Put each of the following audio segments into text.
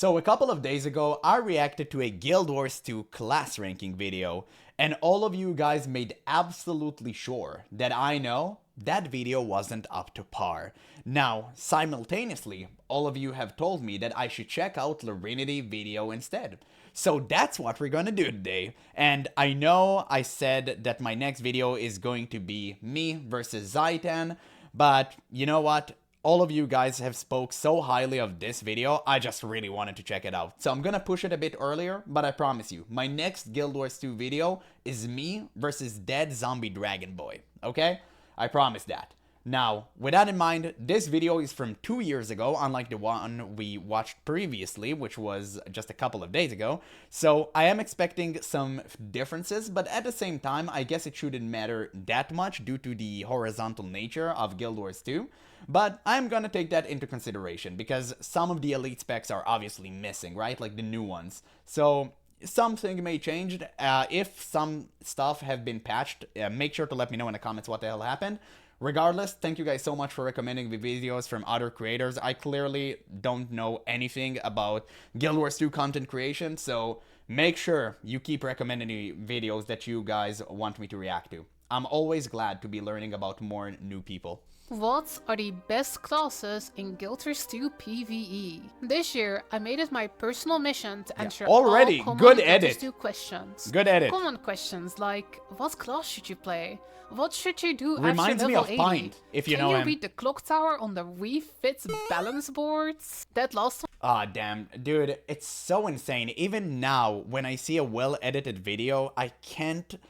So a couple of days ago, I reacted to a Guild Wars 2 class ranking video, and all of you guys made absolutely sure that I know that video wasn't up to par. Now, simultaneously, all of you have told me that I should check out Revenant video instead. So that's what we're gonna do today. And I know I said that my next video is going to be me versus Zaitan, but you know what? All of you guys have spoke so highly of this video, I just really wanted to check it out. So I'm gonna push it a bit earlier, but I promise you, my next Guild Wars 2 video is me versus Dead Zombie Dragon Boy, okay? I promise that. Now, with that in mind, this video is from 2 years ago, unlike the one we watched previously, which was just a couple of days ago. So I am expecting some differences, but at the same time, I guess it shouldn't matter that much due to the horizontal nature of Guild Wars 2. But I'm gonna take that into consideration, because some of the elite specs are obviously missing, right? Like the new ones. So something may change. If some stuff have been patched, make sure to let me know in the comments what the hell happened. Regardless, thank you guys so much for recommending the videos from other creators. I clearly don't know anything about Guild Wars 2 content creation, so make sure you keep recommending the videos that you guys want me to react to. I'm always glad to be learning about more new people. What are the best classes in Guild Wars 2 PvE? This year, I made it my personal mission to answer already, all common good Guild Wars edit. 2 questions. Good edit. Common questions like, what class should you play? What should you do Reminds after me level of 80? Pint, if you know Can him. you read the clock tower on the refit balance boards? That last one. Ah, damn. Dude, it's so insane. Even now, when I see a well-edited video, I can't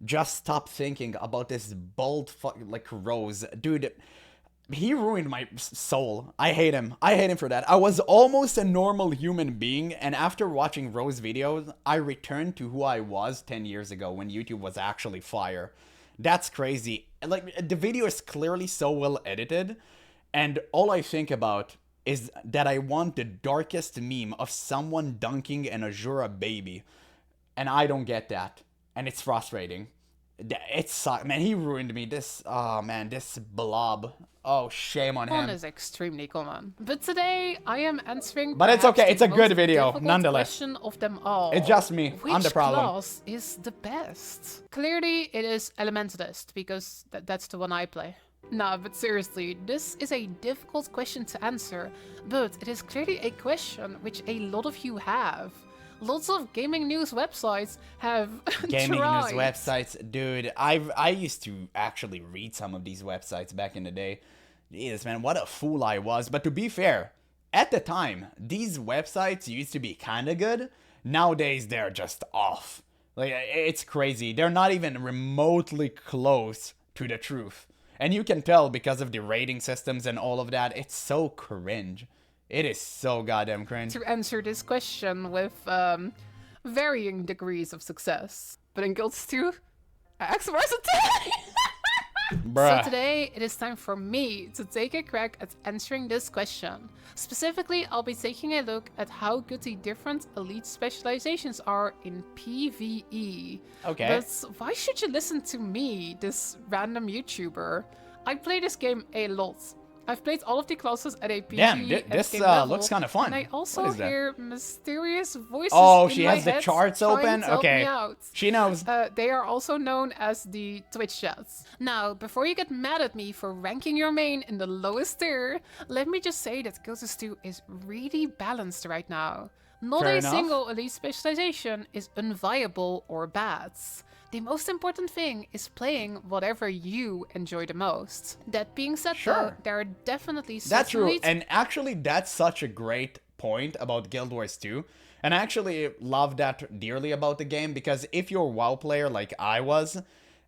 just stop thinking about this bold like Rose. Dude, he ruined my soul. I hate him. I hate him for that. I was almost a normal human being, and after watching Rose videos, I returned to who I was 10 years ago when YouTube was actually fire. That's crazy. Like, the video is clearly so well edited, and all I think about is that I want the darkest meme of someone dunking an Azura baby, and I don't get that, and it's frustrating. It sucks. Man, he ruined me. Oh man, this blob. Oh, shame on One him. is extremely common. But today, I am answering But it's perhaps okay, the it's a good most video, difficult nonetheless. question of them all. It's just me. Which I'm the problem. class is the best? Clearly, it is Elementalist, because that's the one I play. Nah, but seriously, this is a difficult question to answer, but it is clearly a question which a lot of you have. Lots of gaming news websites have Gaming tried. news websites, dude. I used to actually read some of these websites back in the day. Jesus, man, what a fool I was. But to be fair, at the time, these websites used to be kind of good. Nowadays, they're just off. Like, it's crazy. They're not even remotely close to the truth. And you can tell because of the rating systems and all of that. It's so cringe. It is so goddamn cringe. To answer this question with varying degrees of success. But in Guild 2, X versatility! Bruh. So today, it is time for me to take a crack at answering this question. Specifically, I'll be taking a look at how good the different elite specializations are in PvE. Okay. But why should you listen to me, this random YouTuber? I play this game a lot. I've played all of the classes at a PvE Damn, this game level, looks kind of fun. and I also What is that? hear mysterious voices Oh, in she my has the head charts trying open? to help Okay. me out. She knows. They are also known as the Twitch chats. Now, before you get mad at me for ranking your main in the lowest tier, let me just say that Guild Wars 2 is really balanced right now. Not Fair a enough. single elite specialization is unviable or bad. The most important thing is playing whatever you enjoy the most. That being said, Sure. though, there are definitely That's true, certainly and actually that's such a great point about Guild Wars 2. And I actually love that dearly about the game, because if you're a WoW player like I was,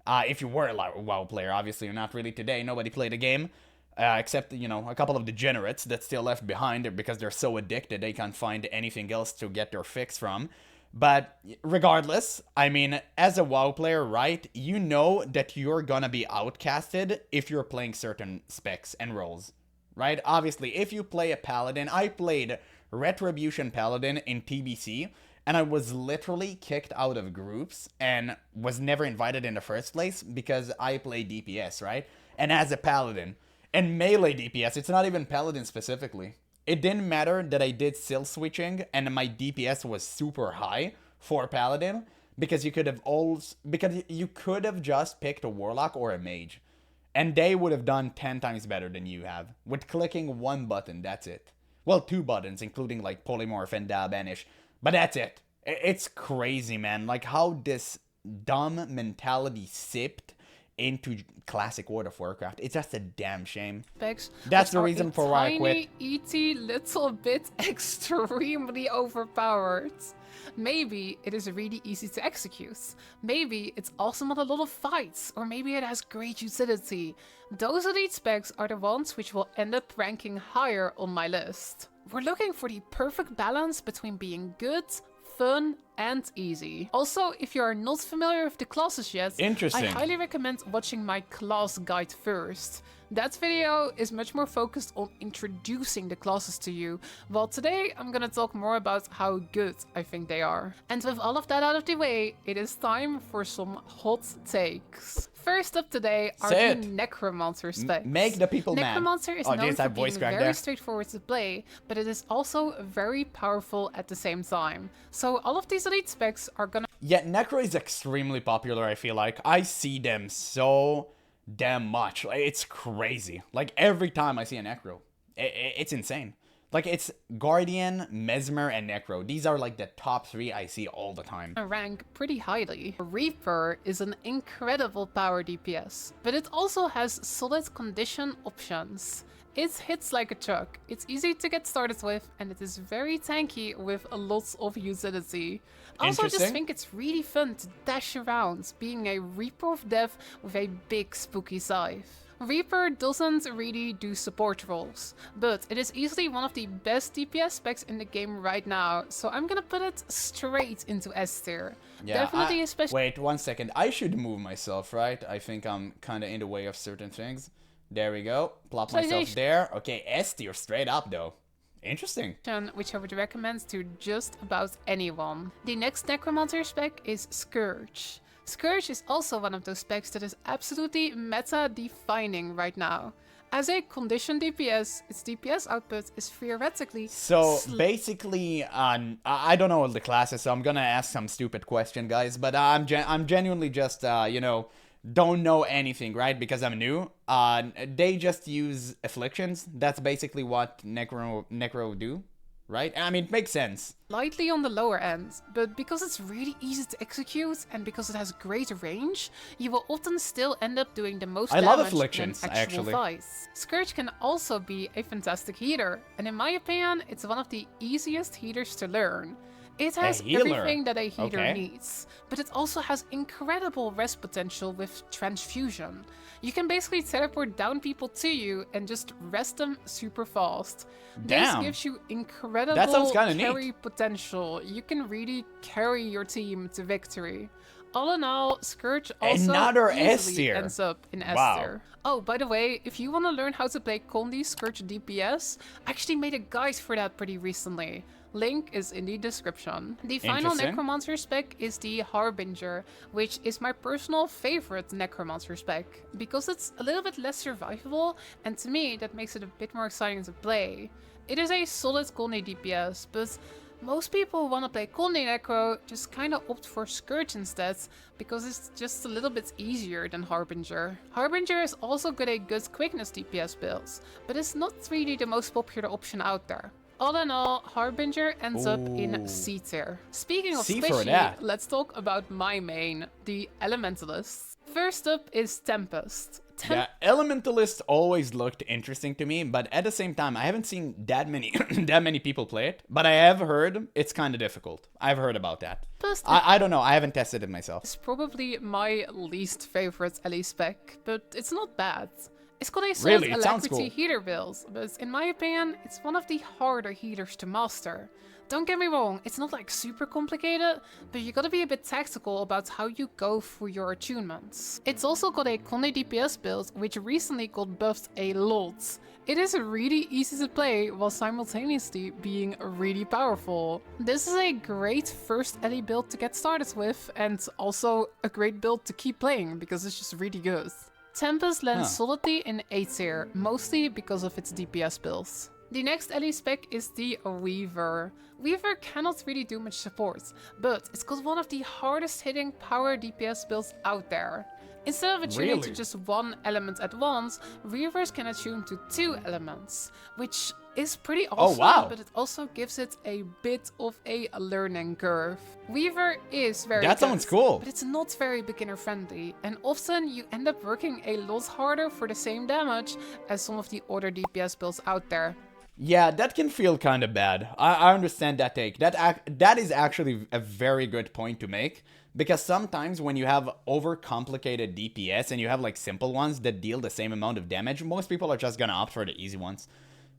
if you were a WoW player, obviously you're not really today, nobody played the game, except, you know, a couple of degenerates that still left behind because they're so addicted they can't find anything else to get their fix from. But regardless, I mean, as a WoW player, right, you know that you're gonna be outcasted if you're playing certain specs and roles, right? Obviously, if you play a Paladin, I played Retribution Paladin in TBC, and I was literally kicked out of groups and was never invited in the first place because I play DPS, right? And as a Paladin, and melee DPS, it's not even Paladin specifically. it didn't matter that I did skill switching and my DPS was super high for Paladin, because you could have just picked a Warlock or a Mage, and they would have done 10 times better than you have with clicking one button. That's it. Well, two buttons, including like Polymorph and Banish, but that's it. It's crazy, man. Like how this dumb mentality sipped into classic World of Warcraft. It's just a damn shame. That's the reason for why I quit. Tiny, little bit extremely overpowered. Maybe it is really easy to execute. Maybe it's awesome at a lot of fights, or maybe it has great utility. Those elite specs are the ones which will end up ranking higher on my list. We're looking for the perfect balance between being good, fun, and easy. Also, if you are not familiar with the classes yet, I highly recommend watching my class guide first. That video is much more focused on introducing the classes to you, while today I'm gonna talk more about how good I think they are. And with all of that out of the way, it is time for some hot takes. First up today are the Necromancer specs. Make the people mad. Necromancer is known for being very straightforward to play, but it is also very powerful at the same time. So all of these elite specs are gonna... Yeah, Necro is extremely popular, I feel like. I see them so damn much. It's crazy. Like, every time I see a Necro, it's insane. Like, it's Guardian, Mesmer, and Necro. These are like the top 3 I see all the time. Rank pretty highly. Reaper is an incredible power DPS, but it also has solid condition options. It hits like a truck, it's easy to get started with, and it is very tanky with a lot of utility. I also just think it's really fun to dash around, being a Reaper of Death with a big spooky scythe. Reaper doesn't really do support roles, but it is easily one of the best DPS specs in the game right now, so I'm gonna put it straight into S tier. Yeah, definitely especially— Wait, 1 second. I should move myself, right? I think I'm kinda in the way of certain things. There we go. Plop myself there. Okay, S tier straight up though. Interesting. Which I would recommend to just about anyone. The next Necromancer spec is Scourge. Scourge is also one of those specs that is absolutely meta-defining right now. As a condition DPS, its DPS output is theoretically... So, basically, I don't know all the classes, so I'm gonna ask some stupid question, guys, but I'm genuinely just, you know, don't know anything, right? Because I'm new. They just use afflictions. That's basically what Necro do, right? I mean, it makes sense. Slightly on the lower end, but because it's really easy to execute and because it has great range, you will often still end up doing the most damage love afflictions, in actual fights. Scourge can also be a fantastic healer, and in my opinion, it's one of the easiest healers to learn. It has everything that a healer needs, but it also has incredible rest potential with transfusion. You can basically teleport down people to you and just rest them super fast. This gives you incredible carry potential. You can really carry your team to victory. All in all, Scourge also easily ends up in S tier. Oh, by the way, if you want to learn how to play Condi Scourge DPS, I actually made a guide for that pretty recently. Link is in the description. The final Necromancer spec is the Harbinger, which is my personal favorite Necromancer spec, because it's a little bit less survivable, and to me that makes it a bit more exciting to play. It is a solid Condi DPS, but most people want to play Condi Necro just kinda opt for Scourge instead, because it's just a little bit easier than Harbinger. Harbinger is also got a good quickness DPS build, but it's not really the most popular option out there. All in all, Harbinger ends up in C tier. Speaking of squishy, let's talk about my main, the Elementalist. First up is Tempest. Yeah, Elementalist always looked interesting to me, but at the same time, I haven't seen that many people play it. But I have heard it's kind of difficult. I've heard about that. I don't know. I haven't tested it myself. It's probably my least favorite LE spec, but it's not bad. It's got a solid alacrity healer build, but in my opinion, it's one of the harder healers to master. Don't get me wrong, it's not like super complicated, but you gotta be a bit tactical about how you go through your attunements. It's also got a Condi DPS build, which recently got buffed a lot. It is really easy to play while simultaneously being really powerful. This is a great first LE build to get started with, and also a great build to keep playing because it's just really good. Tempest lands solidly in A tier, mostly because of its DPS builds. The next LE spec is the Weaver. Weaver cannot really do much support, but it's got one of the hardest hitting power DPS builds out there. Instead of attuning to just one element at once, Weavers can attune to 2 elements, which is pretty awesome, but it also gives it a bit of a learning curve. Weaver is very That sounds cool. But it's not very beginner friendly, and often you end up working a lot harder for the same damage as some of the other DPS builds out there. Yeah, that can feel kind of bad. I understand that take. That is actually a very good point to make. Because sometimes when you have overcomplicated DPS and you have like simple ones that deal the same amount of damage, most people are just gonna opt for the easy ones.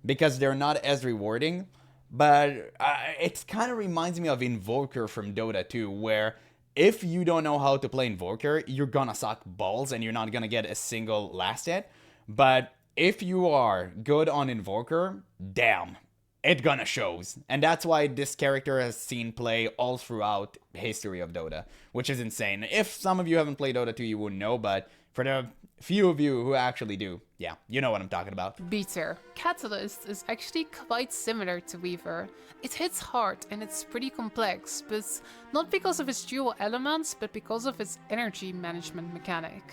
Because they're not as rewarding. But it kind of reminds me of Invoker from Dota 2, where if you don't know how to play Invoker, you're gonna suck balls and you're not gonna get a single last hit. But if you are good on Invoker, damn, it gonna shows. And that's why this character has seen play all throughout history of Dota, which is insane. If some of you haven't played Dota 2, you wouldn't know, but for the few of you who actually do, yeah, you know what I'm talking about. Beater. Catalyst is actually quite similar to Weaver. It hits hard and it's pretty complex, but not because of its dual elements, but because of its energy management mechanic.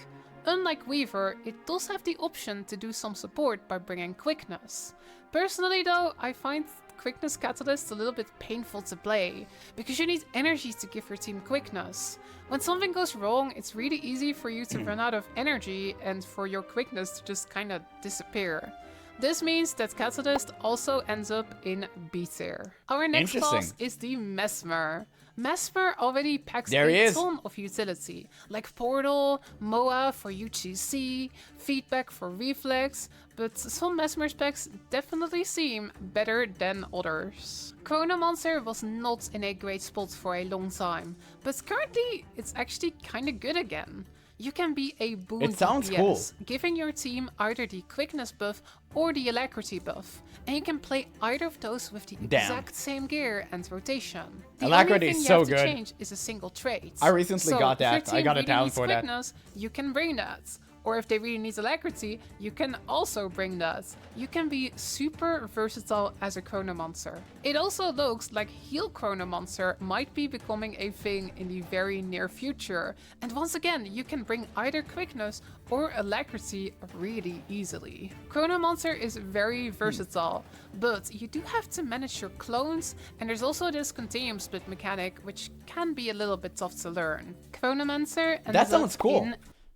Unlike Weaver, it does have the option to do some support by bringing quickness. Personally though, I find Quickness Catalyst a little bit painful to play, because you need energy to give your team quickness. When something goes wrong, it's really easy for you to run out of energy and for your quickness to just kinda disappear. This means that Catalyst also ends up in B tier. Our next class is the Mesmer. Mesmer already packs a ton of utility, like Portal, MOA for UGC, Feedback for Reflex, but some Mesmer specs definitely seem better than others. Necromancer was not in a great spot for a long time, but currently it's actually kinda good again. You can be a boon DPS, giving your team either the quickness buff or the alacrity buff, and you can play either of those with the exact same gear and rotation. The alacrity only thing is you have so to good. change is a single trait. I recently got that. I got a talent for that. You can bring that. Or if they really need alacrity, you can also bring that. You can be super versatile as a Necromancer. It also looks like Heal Necromancer might be becoming a thing in the very near future. And once again, you can bring either quickness or alacrity really easily. Necromancer is very versatile, but you do have to manage your clones, and there's also this continuum split mechanic, which can be a little bit tough to learn. Necromancer ends That sounds up cool.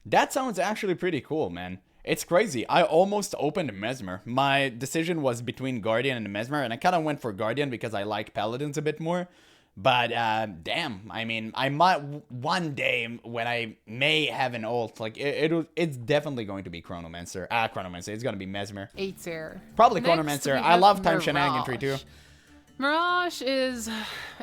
That sounds actually pretty cool, man. It's crazy. I almost opened Mesmer. My decision was between Guardian and Mesmer, and I kind of went for Guardian because I like Paladins a bit more. But, damn, I mean, I might, one day, when I may have an ult, like, it's definitely going to be Necromancer. Necromancer, it's gonna be Mesmer. A tier. Probably Necromancer. I love Time Shenaniganry too. Mirage is,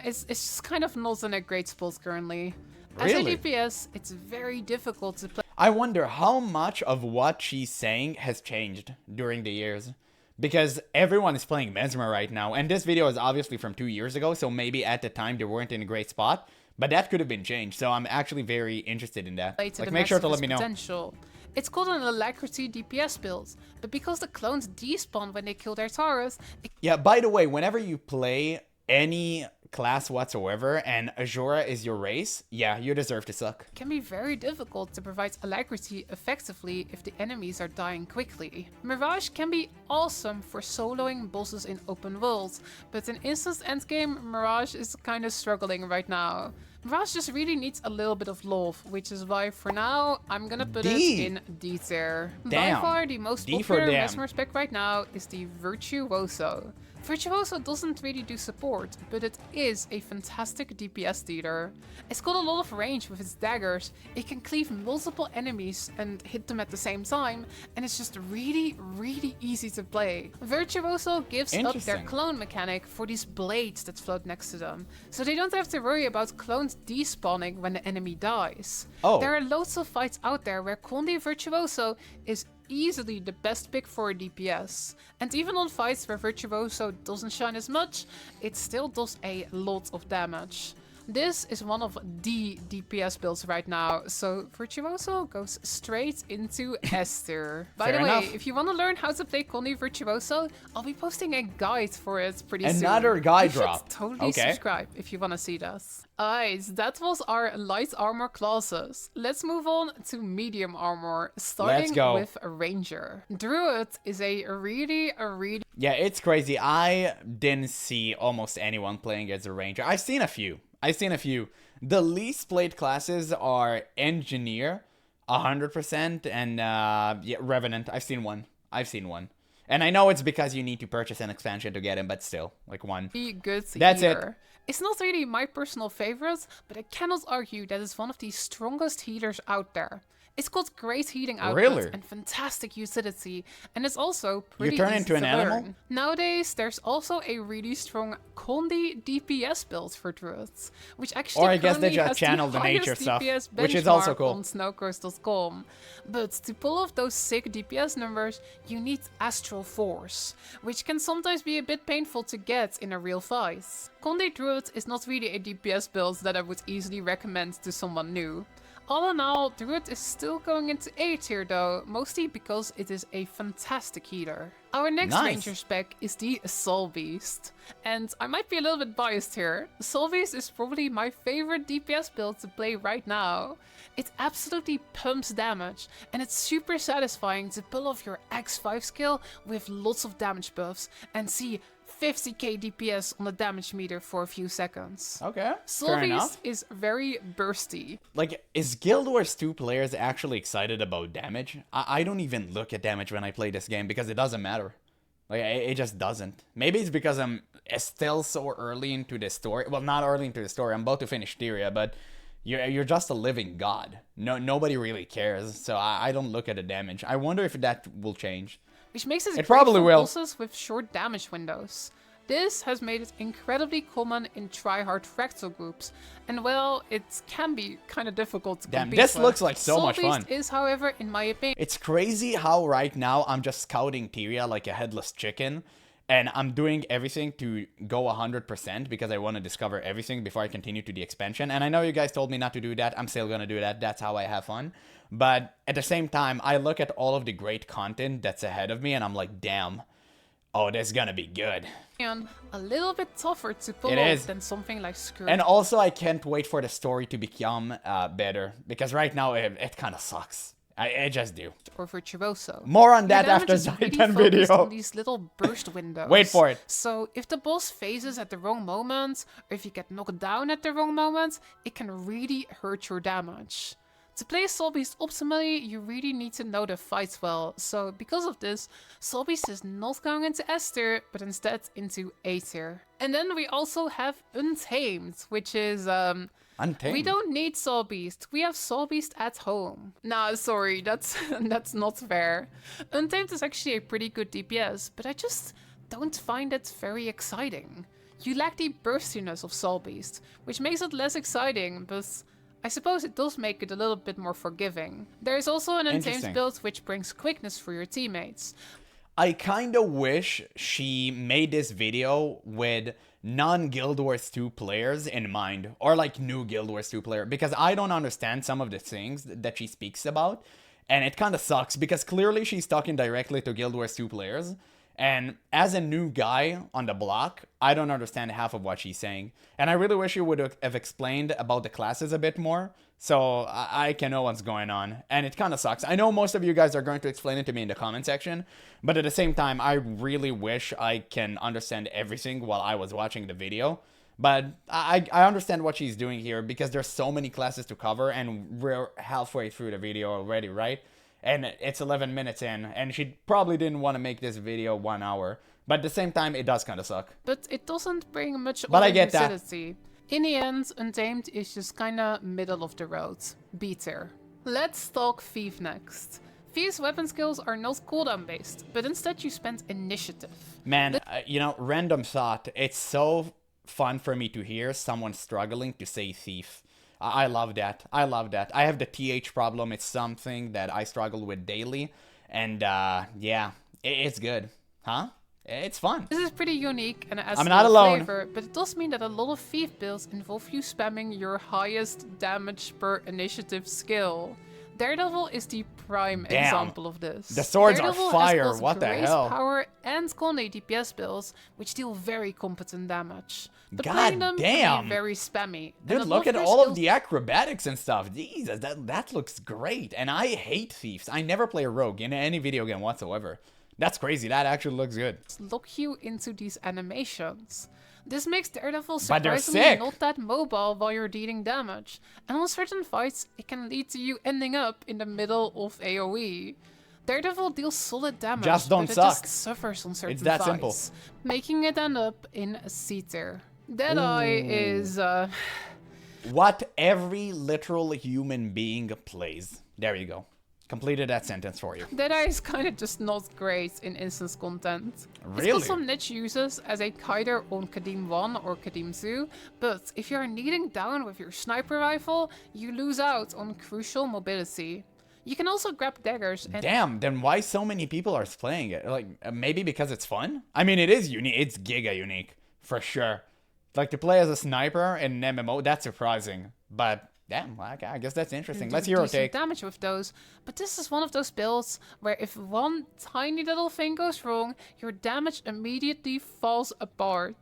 it's just kind of not in a great spot currently. Really? As a DPS, it's very difficult to play. I wonder how much of what she's saying has changed during the years. Because everyone is playing Mesmer right now, and this video is obviously from 2 years ago, so maybe at the time they weren't in a great spot, but that could have been changed, so I'm actually very interested in that. Like, make sure to let me know. Potential. It's called an alacrity DPS build, but because the clones despawn when they kill their turrets... Yeah, by the way, whenever you play any class whatsoever and Azura is your race, yeah, you deserve to suck. It can be very difficult to provide alacrity effectively if the enemies are dying quickly. Mirage can be awesome for soloing bosses in open worlds, but in instance endgame, Mirage is kind of struggling right now. Mirage just really needs a little bit of love, which is why for now I'm gonna put it in D tier. By far the most popular Mesmer spec right now is the Virtuoso. Virtuoso doesn't really do support, but it is a fantastic DPS dealer. It's got a lot of range with its daggers, it can cleave multiple enemies and hit them at the same time, and it's just really easy to play. Virtuoso gives up their clone mechanic for these blades that float next to them, so they don't have to worry about clones despawning when the enemy dies. There are loads of fights out there where Conde Virtuoso is easily the best pick for a DPS. And even on fights where Virtuoso doesn't shine as much, it still does a lot of damage. This is one of the DPS builds right now, so Virtuoso goes straight into Esther. By Fair the way, enough. if you want to learn how to play Conde Virtuoso, I'll be posting a guide for it pretty soon. Another guide you drop. Should totally Okay. subscribe if you want to see that. Alright, that was our light armor classes. Let's move on to medium armor, starting go. with a ranger. Druid is a really Yeah, it's crazy. I didn't see almost anyone playing as a ranger. I've seen a few. The least played classes are engineer, 100%, and yeah, Revenant. I've seen one. And I know it's because you need to purchase an expansion to get him, but still, like one. good That's healer. It's not really my personal favorite, but I cannot argue that it's one of the strongest healers out there. It's got great healing output Really? and fantastic utility, and it's also pretty turn easy into an to animal? learn. Nowadays, there's also a really strong Conde DPS build for druids, which actually Or I guess they currently just has channel the highest nature stuff, DPS which is also benchmark cool. on snowcoast.com. But to pull off those sick DPS numbers, you need Astral Force, which can sometimes be a bit painful to get in a real fight. Conde Druid is not really a DPS build that I would easily recommend to someone new. All in all, Druid is still going into A tier though, mostly because it is a fantastic healer. Our next Nice. ranger spec is the Soul Beast. And I might be a little bit biased here. Soul Beast is probably my favorite DPS build to play right now. It absolutely pumps damage, and it's super satisfying to pull off your X5 skill with lots of damage buffs and see 50k DPS on the damage meter for a few seconds. Okay, Soul fair Beast enough. is very bursty. Like, is Guild Wars 2 players actually excited about damage? I don't even look at damage when I play this game because it doesn't matter. Like, it just doesn't. Maybe it's because I'm still so early into the story. Well, not early into the story. I'm about to finish Tyria, but you're just a living god. Nobody really cares, so I don't look at the damage. I wonder if that will change. Which makes it great probably for will. bosses with short damage windows. This has made it incredibly common in tryhard fractal groups, and well, it can be kind of difficult to Damn, compete this with. looks like so Soul much fun. Beast is, however, in my opinion, It's crazy how right now I'm just scouting Tyria like a headless chicken, and I'm doing everything to go 100% because I want to discover everything before I continue to the expansion. And I know you guys told me not to do that. I'm still gonna do that. That's how I have fun. But at the same time, I look at all of the great content that's ahead of me, and I'm like, damn, oh, this is gonna be good. a little bit tougher to pull It off is. than something like Scourge. And also, I can't wait for the story to become better, because right now it kind of sucks. I just do. or Virtuoso. More on Your that damage after is really Titan focused video. on these little burst windows. Wait for it. So if the boss phases at the wrong moment, or if you get knocked down at the wrong moment, it can really hurt your damage. To play Soul Beast optimally, you really need to know the fights well. So because of this, Soul Beast is not going into S tier, but instead into A tier. And then we also have Untamed, which is Untamed. we don't need Soul Beast. We have Soul Beast at home. Nah, sorry, that's not fair. Untamed is actually a pretty good DPS, but I just don't find it very exciting. You lack the burstiness of Soul Beast, which makes it less exciting, but I suppose it does make it a little bit more forgiving. There is also an Untamed Interesting. build which brings quickness for your teammates. I kind of wish she made this video with non-Guild Wars 2 players in mind, or like new Guild Wars 2 player, because I don't understand some of the things that she speaks about, and it kind of sucks because clearly she's talking directly to Guild Wars 2 players, and as a new guy on the block, I don't understand half of what she's saying, and I really wish you would have explained about the classes a bit more, so I can know what's going on, and it kind of sucks. I know most of you guys are going to explain it to me in the comment section, but at the same time, I really wish I can understand everything while I was watching the video. But I understand what she's doing here because there's so many classes to cover, and we're halfway through the video already, right? And it's 11 minutes in, and she probably didn't want to make this video 1 hour. But at the same time, it does kind of suck. But it doesn't bring much But I other get that. utility. In the end, Untamed is just kinda middle of the road. B tier. Let's talk Thief next. Thief's weapon skills are not cooldown based, but instead you spend initiative. Man, you know, random thought. It's so fun for me to hear someone struggling to say thief. I love that. I love that. I have the TH problem. It's something that I struggle with daily. And yeah, it's good. Huh? It's fun. This is pretty unique and it adds I'm a not lot of alone. flavor, but it does mean that a lot of thief builds involve you spamming your highest damage per initiative skill. Daredevil is the prime Damn. example of this. The swords Daredevil are fire, has both what the grace hell? power and Conde DPS builds, which deal very competent damage. But God playing them damn. can be very spammy. and Dude, a lot look at their all of skills the acrobatics and stuff. Jesus, that looks great. And I hate thieves. I never play a rogue in any video game whatsoever. That's crazy. That actually looks good. lock you into these animations. This makes Daredevil But they're surprisingly sick. not that mobile while you're dealing damage, and on certain fights it can lead to you ending up in the middle of AoE. Daredevil deals solid damage, Just don't but it suck. just suffers on certain It's that fights, simple. making it end up in a C tier. Deadeye is What every literal human being plays. There you go. Completed that sentence for you. Deadeye is kind of just not great in instance content. It's Really? got some niche uses as a kider on Kadim 1 or Kadim 2, but if you're kneeling down with your sniper rifle, you lose out on crucial mobility. You can also grab daggers and Damn, then why so many people are playing it? Like, maybe because it's fun? I mean, it is unique. It's giga unique, for sure. Like, to play as a sniper in an MMO, that's surprising. But, damn, I guess that's interesting. do Let's hear your decent take. damage with those, but this is one of those builds where if one tiny little thing goes wrong, your damage immediately falls apart.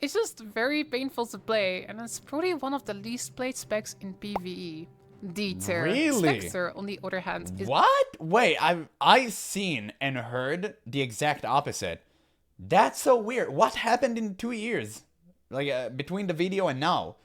It's just very painful to play, and it's probably one of the least played specs in PvE. D tier. Really? Spectre, on the other hand, is What? Wait, I've seen and heard the exact opposite. That's so weird. What happened in 2 years? Like, between the video and now?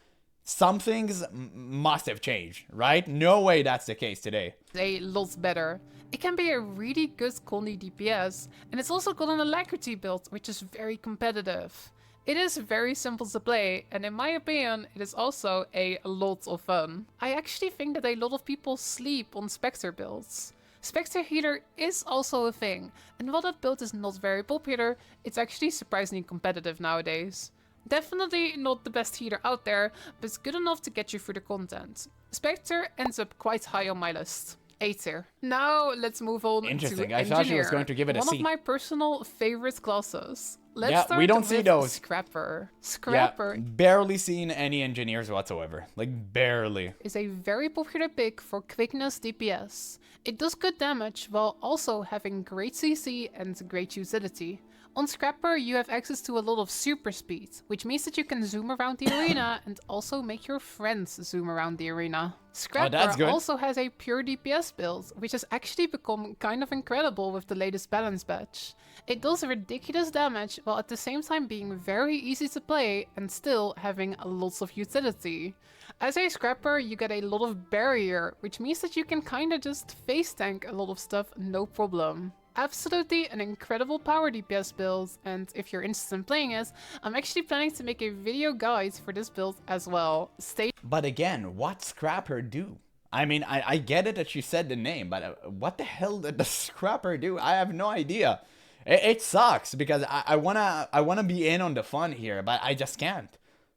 Some things must have changed, right? No way that's the case today. a lot better. It can be a really good Conde DPS, and it's also got an alacrity build, which is very competitive. It is very simple to play, and in my opinion, it is also a lot of fun. I actually think that a lot of people sleep on Spectre builds. Spectre Healer is also a thing, and while that build is not very popular, it's actually surprisingly competitive nowadays. Definitely not the best healer out there, but good enough to get you through the content. Spectre ends up quite high on my list. A tier. Now let's move on to Interesting. I Engineer. thought she was going to give it a One C. of my personal favorite classes. Let's Yeah, start we don't see with those. Scrapper. Yeah, Scrapper barely seen any engineers whatsoever. Like, barely. is a very popular pick for quickness DPS. It does good damage while also having great CC and great utility. On Scrapper, you have access to a lot of super speed, which means that you can zoom around the arena and also make your friends zoom around the arena. Scrapper that's good. also has a pure DPS build, which has actually become kind of incredible with the latest balance patch. It does ridiculous damage while at the same time being very easy to play and still having lots of utility. As a Scrapper, you get a lot of barrier, which means that you can kinda just face tank a lot of stuff no problem. Absolutely an incredible power DPS build, and if you're interested in playing it, I'm actually planning to make a video guide for this build as well. Stay But again, what Scrapper do? I mean, I get it that she said the name, but what the hell did the Scrapper do? I have no idea. It sucks because I wanna be in on the fun here, but I just can't.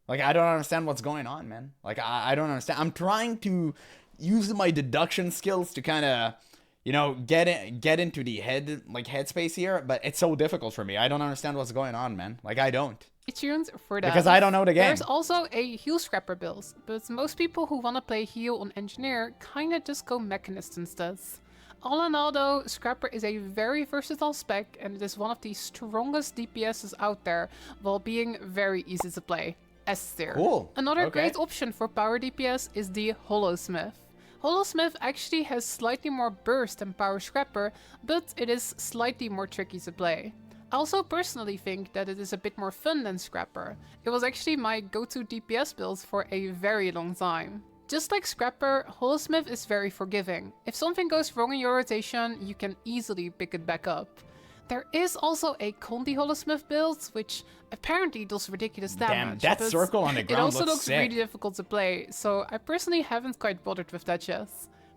Like, I don't understand what's going on, man. Like, I don't understand. I'm trying to use my deduction skills to kind of, you know, get into the headspace here, but it's so difficult for me. I don't understand what's going on, man. Like, I don't. tuned for that. Because I don't know the game. There's also a heal Scrapper build, but most people who want to play heal on Engineer kinda just go Mechanist instead. All in all though, Scrapper is a very versatile spec and it is one of the strongest DPSs out there while being very easy to play. S tier. Cool. Another Okay. great option for power DPS is the Holosmith. Holosmith actually has slightly more burst than Power Scrapper, but it is slightly more tricky to play. I also personally think that it is a bit more fun than Scrapper. It was actually my go-to DPS build for a very long time. Just like Scrapper, Holosmith is very forgiving. If something goes wrong in your rotation, you can easily pick it back up. There is also a Conde Holosmith build, which apparently does ridiculous damage. that but circle on the it ground also looks looks sick. really difficult to play, so I personally haven't quite bothered with that yet.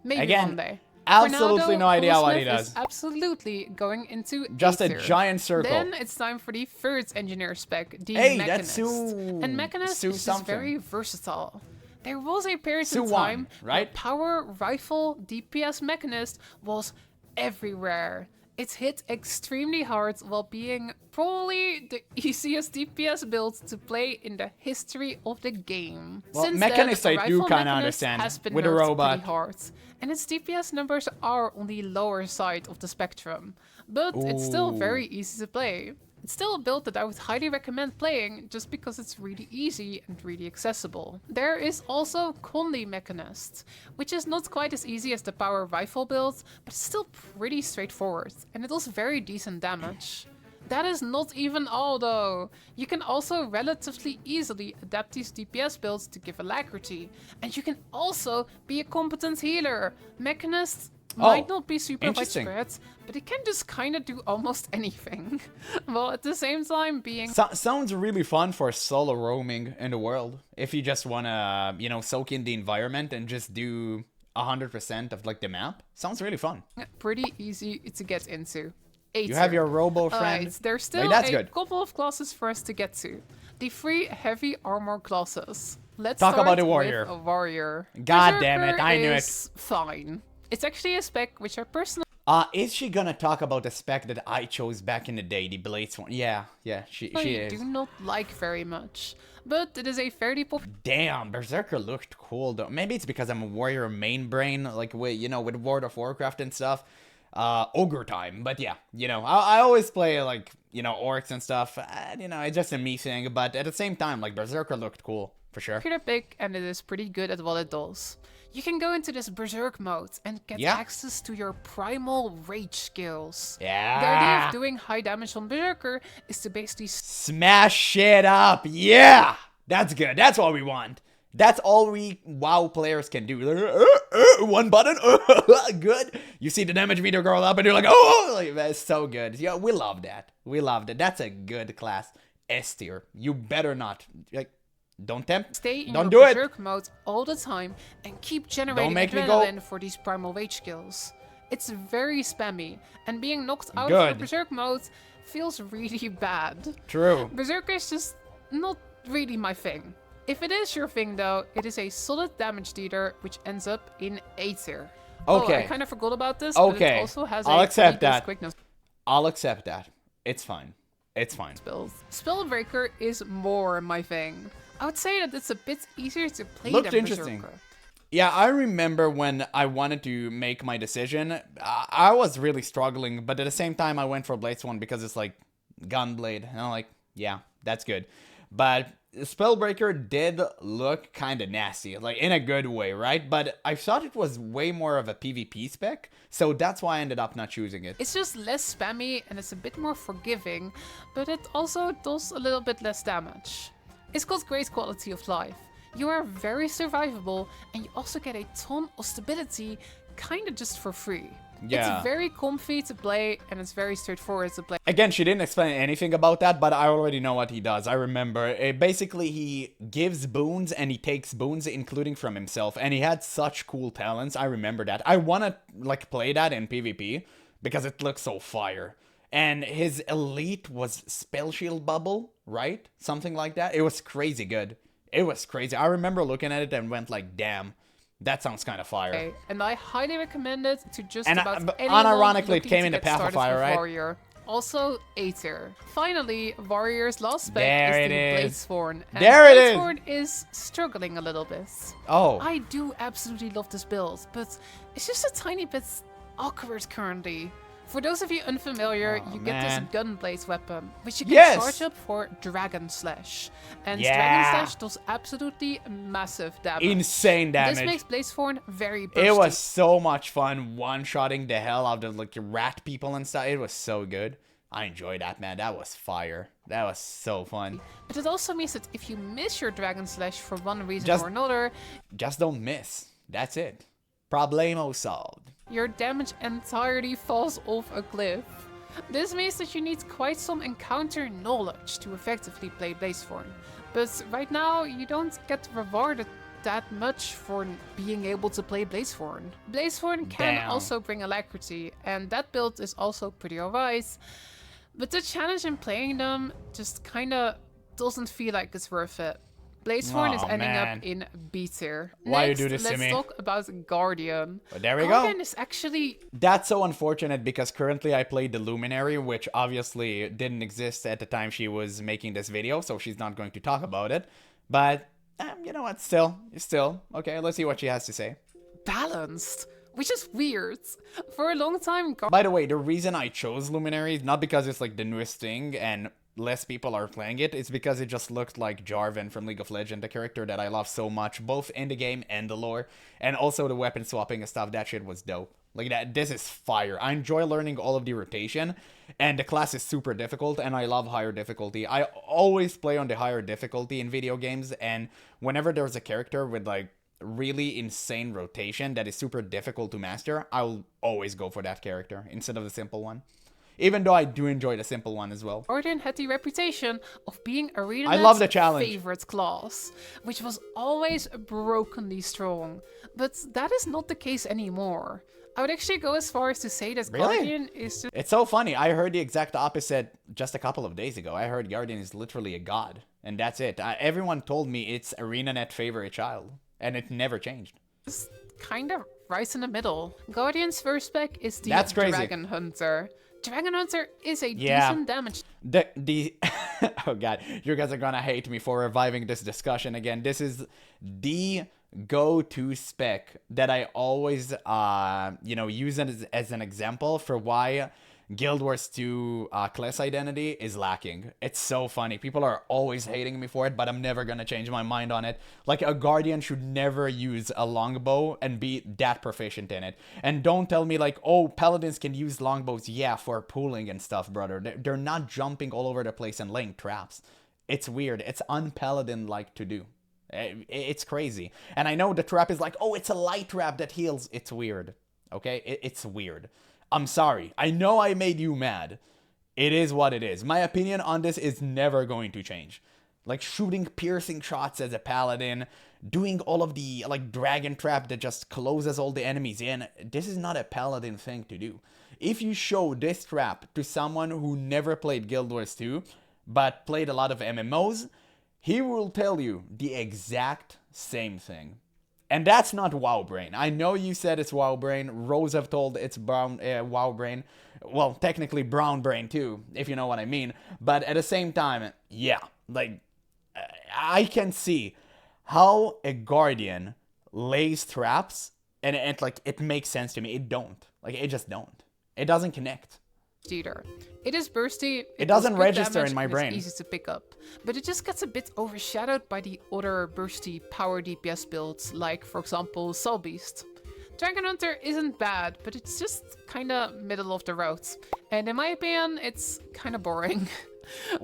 Maybe Again, one day. absolutely For now, though, no idea what he Holosmith does. is absolutely going into Just a tier. giant circle. Then it's time for the third engineer spec, the Hey, Mechanist. that's Sue- And Mechanist Sue is just something. very versatile. There was a period Sue in one, time right? where power rifle DPS Mechanist was everywhere. It hit extremely hard while being probably the easiest DPS build to play in the history of the game. Well, Since Mechanist then, I do Rifle kind of Mechanist understand has been with a nerfed robot. pretty hard, and its DPS numbers are on the lower side of the spectrum, but it's still very easy to play. It's still a build that I would highly recommend playing just because it's really easy and really accessible. There is also Conley Mechanist, which is not quite as easy as the power rifle build, but it's still pretty straightforward, and it does very decent damage. That is not even all though. You can also relatively easily adapt these DPS builds to give alacrity, and you can also be a competent healer. Mechanist might not be super widespread, but it can just kind of do almost anything. While at the same time being... Sounds really fun for solo roaming in the world. If you just want to, you know, soak in the environment and just do 100% of like the map. Sounds really fun. Pretty easy to get into. You have your robo friend. Right, there's still couple of classes for us to get to. The 3 heavy armor classes. Let's talk start about the warrior. With a warrior. God damn it, I knew it. Fine. It's actually a spec which I personally... Is she gonna talk about the spec that I chose back in the day, the Blades one? Yeah, she is. I do not like very much, but it is a fairly popular... Damn, Berserker looked cool though. Maybe it's because I'm a warrior main brain, like with, you know, with World of Warcraft and stuff. Ogre time, but yeah, you know, I always play like, you know, orcs and stuff, you know, it's just a me thing, but at the same time, like, Berserker looked cool, for sure. Popular pick, and it is pretty good at what it does. You can go into this Berserk mode and get access to your primal rage skills. Yeah. The idea of doing high damage on Berserker is to basically smash shit up. Yeah, that's good. That's what we want. That's all we WoW players can do. One button, good. You see the damage meter go up, and you're like, oh, like, that's so good. Yeah, we love that. We love that. That's a good class. S tier. You better not. Like, don't tempt. Stay in don't your do Berserk mode all the time and keep generating adrenaline for these primal rage skills. It's very spammy, and being knocked out of the Berserk mode feels really bad. True. Berserk is just not really my thing. If it is your thing though, it is a solid damage dealer which ends up in A tier. Okay. Oh, I kind of forgot about this, but it also has I'll accept that. Quickness. I'll accept that. It's fine. It's fine. Spellbreaker is more my thing. I would say that it's a bit easier to play Looked than interesting. Berserker. Yeah, I remember when I wanted to make my decision, I was really struggling, but at the same time I went for Blades one because it's like Gunblade, and I'm like, yeah, that's good. But Spellbreaker did look kind of nasty, like in a good way, right? But I thought it was way more of a PvP spec, so that's why I ended up not choosing it. It's just less spammy and it's a bit more forgiving, but it also does a little bit less damage. It's got great quality of life. You are very survivable, and you also get a ton of stability, kind of just for free. Yeah. It's very comfy to play, and it's very straightforward to play. Again, she didn't explain anything about that, but I already know what he does. I remember. Basically, he gives boons, and he takes boons, including from himself. And he had such cool talents. I remember that. I want to, like, play that in PvP, because it looks so fire. And his elite was Spell Shield Bubble, right? Something like that. It was crazy good. It was crazy. I remember looking at it and went like, damn. That sounds kind of fire. Okay, and I highly recommend it to just and about anyone unironically, it looking came to in the get Path of started Fire, with right? Warrior. Also, A tier. Finally, Warrior's last spec There is it the is. Bladesworn. And There it is. Bladesworn is struggling a little bit. Oh. I do absolutely love this build, but it's just a tiny bit awkward currently. For those of you unfamiliar, you get this Gunblade weapon, which you can charge up for Dragon Slash. And Dragon Slash does absolutely massive damage. Insane damage. This makes Bladesworn very bursty. It was so much fun one-shotting the hell out of like rat people and stuff. It was so good. I enjoyed that, man. That was fire. That was so fun. But it also means that if you miss your Dragon Slash for one reason or another... Just don't miss. That's it. Problemo solved. Your damage entirely falls off a cliff. This means that you need quite some encounter knowledge to effectively play Bladesworn. But right now, you don't get rewarded that much for being able to play Bladesworn. Bladesworn can also bring alacrity, and that build is also pretty alright. But the challenge in playing them just kinda doesn't feel like it's worth it. Bladesworn is Oh, ending man. up in B tier. Why you Next, do this to let's me? talk about Guardian. But there we go. Guardian is actually That's so unfortunate because currently I played the Luminary, which obviously didn't exist at the time she was making this video, so she's not going to talk about it. But, you know what, still. Okay, let's see what she has to say. balanced, which is weird. For a long time, By the way, the reason I chose Luminary is not because it's like the newest thing and less people are playing it, it's because it just looked like Jarvan from League of Legends, the character that I love so much, both in the game and the lore, and also the weapon swapping and stuff. That shit was dope. Like, this is fire. I enjoy learning all of the rotation, and the class is super difficult, and I love higher difficulty. I always play on the higher difficulty in video games, and whenever there's a character with, like, really insane rotation that is super difficult to master, I'll always go for that character instead of the simple one. Even though I do enjoy the simple one as well. Guardian had the reputation of being ArenaNet's I love the challenge. favorite class, which was always brokenly strong. But that is not the case anymore. I would actually go as far as to say that Really? Guardian is just It's so funny. I heard the exact opposite just a couple of days ago. I heard Guardian is literally a god, and that's it. Everyone told me it's ArenaNet favorite child, and it never changed. kind of right in the middle. Guardian's first spec is the That's crazy. Dragon Hunter. Dragon Hunter is a Yeah. decent damage. The oh god, you guys are gonna hate me for reviving this discussion again. This is the go-to spec that I always use it as an example for why Guild Wars 2 class identity is lacking. It's so funny. People are always hating me for it, but I'm never gonna change my mind on it. Like, a Guardian should never use a longbow and be that proficient in it. And don't tell me like, oh, Paladins can use longbows. Yeah, for pooling and stuff, brother. They're not jumping all over the place and laying traps. It's weird. It's un-Paladin-like to do. It's crazy. And I know the trap is like, oh, it's a light trap that heals. It's weird. Okay? It's weird. I'm sorry. I know I made you mad. It is what it is. My opinion on this is never going to change. Like, shooting piercing shots as a paladin, doing all of the, like, dragon trap that just closes all the enemies in. This is not a paladin thing to do. If you show this trap to someone who never played Guild Wars 2, but played a lot of MMOs, he will tell you the exact same thing. And that's not WoW Brain. I know you said it's WoW Brain. Rose have told it's brown WoW Brain. Well, technically Brown Brain too, if you know what I mean. But at the same time, yeah, like, I can see how a Guardian lays traps, and it makes sense to me. It don't. Like, it just don't. It doesn't connect. Eater. It is bursty. It does doesn't good register damage, in my and brain. It's easy to pick up, but it just gets a bit overshadowed by the other bursty power DPS builds, like for example Soul Beast. Dragon Hunter isn't bad, but it's just kind of middle of the road, and in my opinion, it's kind of boring.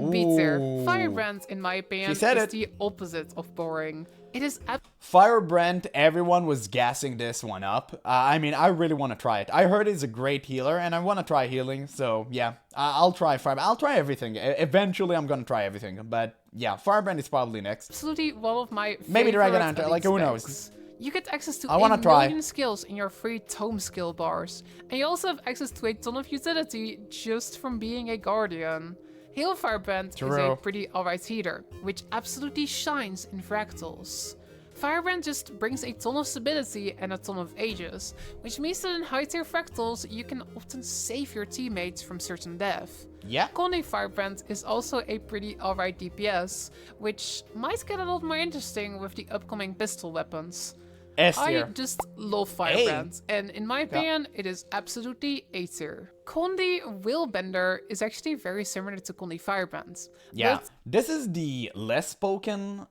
Beats there. Ooh. Firebrand, in my opinion, She said is it. the opposite of boring. It is Firebrand, everyone was gassing this one up. I mean, I really want to try it. I heard it's a great healer, and I want to try healing, so yeah. I'll try Firebrand. I'll try everything. Eventually, I'm gonna try everything, but yeah, Firebrand is probably next. absolutely one of my Maybe favorite Dragon Hunter, like, who elite knows? specs. You get access to I wanna try. million skills in your free tome skill bars, and you also have access to a ton of utility just from being a guardian. Hail Firebrand is a True. pretty alright healer, which absolutely shines in fractals. Firebrand just brings a ton of stability and a ton of ages, which means that in high tier fractals you can often save your teammates from certain death. Yeah. Conde Firebrand is also a pretty alright DPS, which might get a lot more interesting with the upcoming pistol weapons. S I tier. just love Firebrand, and in my opinion, it is absolutely A tier. Conde Willbender is actually very similar to Conde Firebrand. Yeah, but this is the less spoken,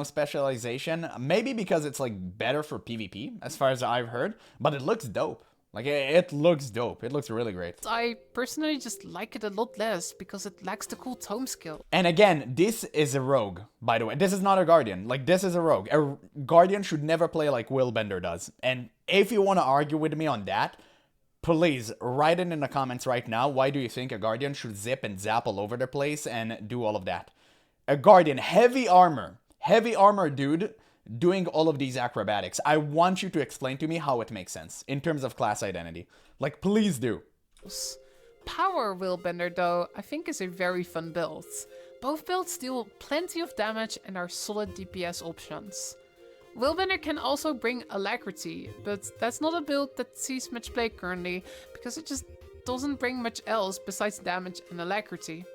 specialization. Maybe because it's, like, better for PvP, as far as I've heard. But it looks dope. Like, it looks dope. It looks really great. I personally just like it a lot less because it lacks the cool tome skill. And again, this is a rogue, by the way. This is not a Guardian. Like, this is a rogue. A Guardian should never play like Willbender does. And if you want to argue with me on that, please write it in the comments right now. Why do you think a Guardian should zip and zap all over the place and do all of that? A Guardian, heavy armor dude, doing all of these acrobatics. I want you to explain to me how it makes sense in terms of class identity. Like, please do. Power Willbender, though, I think is a very fun build. Both builds deal plenty of damage and are solid DPS options. Willbender can also bring Alacrity, but that's not a build that sees much play currently, because it just doesn't bring much else besides damage and Alacrity.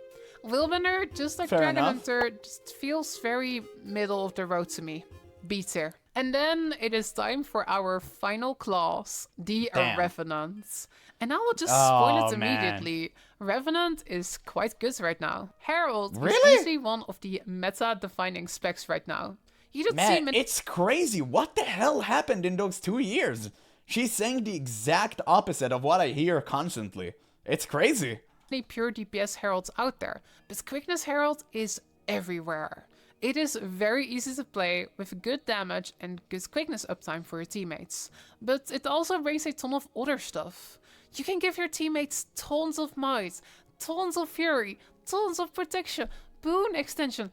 Willbender, just like Dragon Hunter, just feels very middle of the road to me. B tier. And then it is time for our final class, the Revenant. And I will just spoil it immediately. Revenant is quite good right now. Herald is easily one of the meta-defining specs right now. You don't see many. It's crazy. What the hell happened in those 2 years? She's saying the exact opposite of what I hear constantly. It's crazy. Pure DPS heralds out there, but quickness herald is everywhere. It is very easy to play with good damage and good quickness uptime for your teammates, but it also brings a ton of other stuff. You can give your teammates tons of might, tons of fury, tons of protection, boon extension.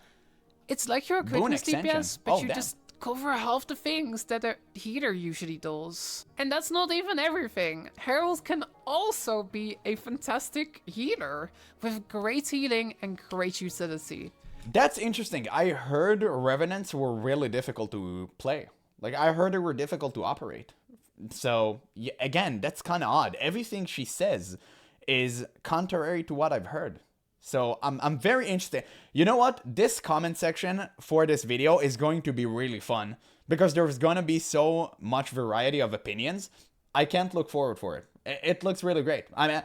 It's like you're a quickness DPS, but you just cover half the things that a healer usually does. And that's not even everything. Herald can also be a fantastic healer with great healing and great utility. That's interesting. I heard Revenants were really difficult to play. Like, I heard they were difficult to operate. So, again, that's kind of odd. Everything she says is contrary to what I've heard. So I'm very interested. You know what? This comment section for this video is going to be really fun because there's going to be so much variety of opinions. I can't look forward for it. It looks really great. I mean,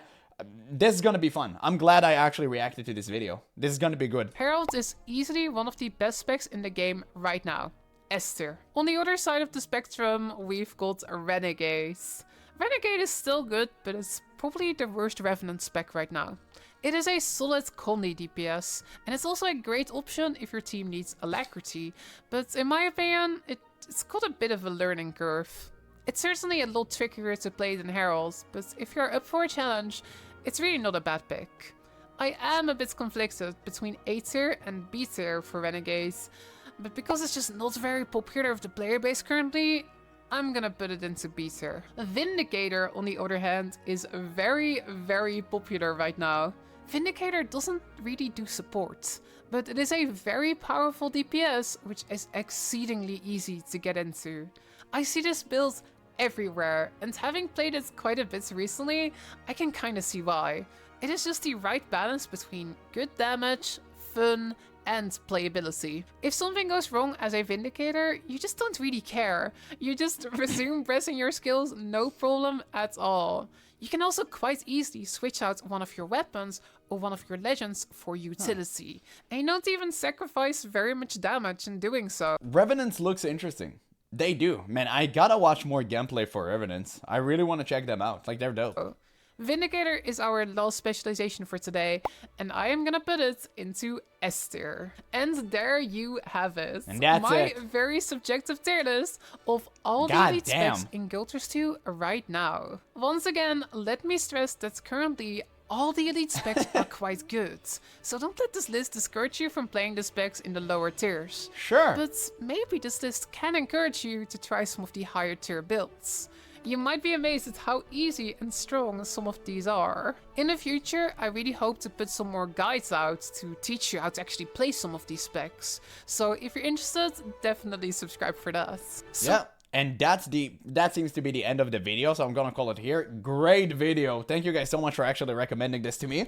this is going to be fun. I'm glad I actually reacted to this video. This is going to be good. Herald is easily one of the best specs in the game right now. Esther. On the other side of the spectrum, we've got Renegade. Renegade is still good, but it's probably the worst Revenant spec right now. It is a solid comedy DPS, and it's also a great option if your team needs Alacrity, but in my opinion, it's got a bit of a learning curve. It's certainly a lot trickier to play than Herald, but if you're up for a challenge, it's really not a bad pick. I am a bit conflicted between A tier and B tier for Renegades, but because it's just not very popular with the player base currently, I'm gonna put it into B tier. Vindicator, on the other hand, is very, very popular right now. Vindicator doesn't really do support, but it is a very powerful DPS, which is exceedingly easy to get into. I see this build everywhere, and having played it quite a bit recently, I can kinda see why. It is just the right balance between good damage, fun, and playability. If something goes wrong as a Vindicator, you just don't really care. You just resume pressing your skills, no problem at all. You can also quite easily switch out one of your weapons or one of your legends for utility. And you don't even sacrifice very much damage in doing so. Revenants looks interesting. They do. Man, I gotta watch more gameplay for Revenants. I really want to check them out. Like, they're dope. Vindicator is our last specialization for today, and I am gonna put it into S tier. And there you have it. And that's my very subjective tier list of all the elite specs in Guild Wars 2 right now. Once again, let me stress that currently all the elite specs are quite good, so don't let this list discourage you from playing the specs in the lower tiers. Sure. But maybe this list can encourage you to try some of the higher tier builds. You might be amazed at how easy and strong some of these are. In the future, I really hope to put some more guides out to teach you how to actually play some of these specs. So if you're interested, definitely subscribe for that. Yeah, and that seems to be the end of the video, so I'm gonna call it here. Great video. Thank you guys so much for actually recommending this to me.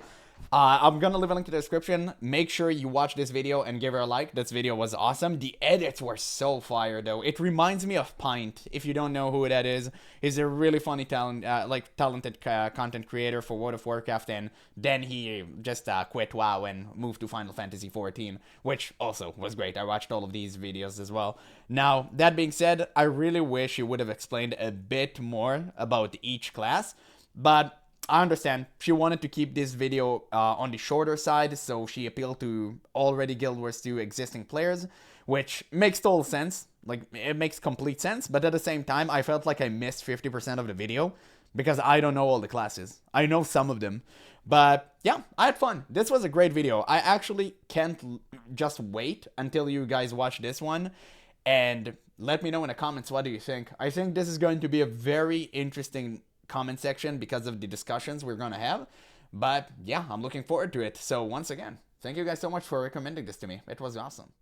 I'm gonna leave a link to the description. Make sure you watch this video and give her a like. This video was awesome. The edits were so fire though. It reminds me of Pint. If you don't know who that is, he's a really funny talented content creator for World of Warcraft, and then he just quit WoW and moved to Final Fantasy XIV, which also was great. I watched all of these videos as well. Now, that being said, I really wish he would have explained a bit more about each class, but I understand. She wanted to keep this video on the shorter side, so she appealed to already Guild Wars 2 existing players, which makes total sense. Like, it makes complete sense, but at the same time, I felt like I missed 50% of the video because I don't know all the classes. I know some of them, but yeah, I had fun. This was a great video. I actually can't just wait until you guys watch this one and let me know in the comments, what do you think? I think this is going to be a very interesting comment section because of the discussions we're gonna have, but yeah, I'm looking forward to it. So once again, Thank you guys so much for recommending this to me. It was awesome.